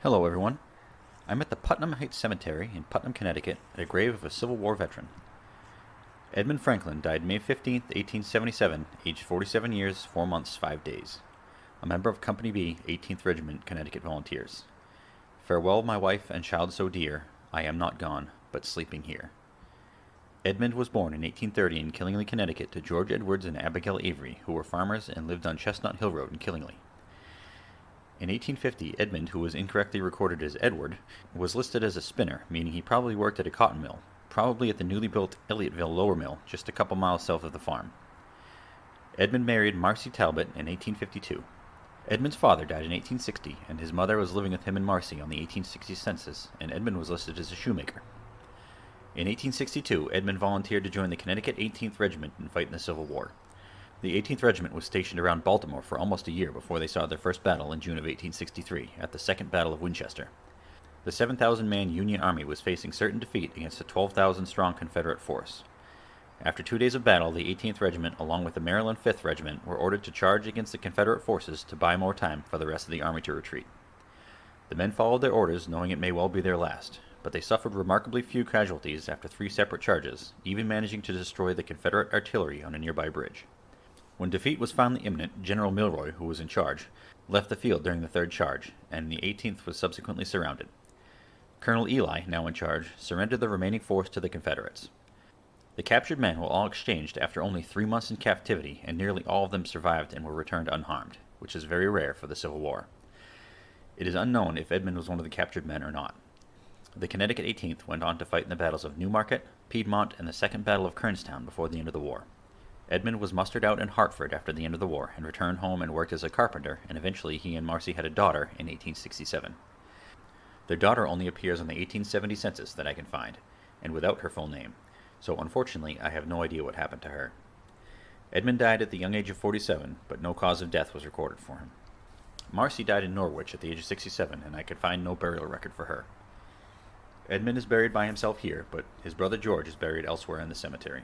Hello, everyone. I'm at the Putnam Heights Cemetery in Putnam, Connecticut, at a grave of a Civil War veteran. Edmund Franklin died May 15, 1877, aged 47 years, 4 months, 5 days. A member of Company B, 18th Regiment, Connecticut Volunteers. Farewell, my wife and child so dear, I am not gone, but sleeping here. Edmund was born in 1830 in Killingly, Connecticut, to George Edwards and Abigail Avery, who were farmers and lived on Chestnut Hill Road in Killingly. In 1850, Edmund, who was incorrectly recorded as Edward, was listed as a spinner, meaning he probably worked at a cotton mill, probably at the newly built Elliotville Lower Mill, just a couple miles south of the farm. Edmund married Marcy Talbot in 1852. Edmund's father died in 1860, and his mother was living with him and Marcy on the 1860 census, and Edmund was listed as a shoemaker. In 1862, Edmund volunteered to join the Connecticut 18th Regiment and fight in the Civil War. The 18th Regiment was stationed around Baltimore for almost a year before they saw their first battle in June of 1863, at the Second Battle of Winchester. The 7,000-man Union Army was facing certain defeat against a 12,000-strong Confederate force. After 2 days of battle, the 18th Regiment, along with the Maryland 5th Regiment, were ordered to charge against the Confederate forces to buy more time for the rest of the army to retreat. The men followed their orders, knowing it may well be their last, but they suffered remarkably few casualties after 3 separate charges, even managing to destroy the Confederate artillery on a nearby bridge. When defeat was finally imminent, General Milroy, who was in charge, left the field during the third charge, and the 18th was subsequently surrounded. Colonel Ely, now in charge, surrendered the remaining force to the Confederates. The captured men were all exchanged after only 3 months in captivity, and nearly all of them survived and were returned unharmed, which is very rare for the Civil War. It is unknown if Edmund was one of the captured men or not. The Connecticut 18th went on to fight in the battles of Newmarket, Piedmont, and the Second Battle of Kernstown before the end of the war. Edmund was mustered out in Hartford after the end of the war and returned home and worked as a carpenter, and eventually he and Marcy had a daughter in 1867. Their daughter only appears on the 1870 census that I can find, and without her full name, so unfortunately I have no idea what happened to her. Edmund died at the young age of 47, but no cause of death was recorded for him. Marcy died in Norwich at the age of 67, and I could find no burial record for her. Edmund is buried by himself here, but his brother George is buried elsewhere in the cemetery.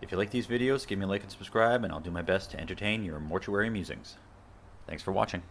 If you like these videos, give me a like and subscribe, and I'll do my best to entertain your mortuary musings. Thanks for watching.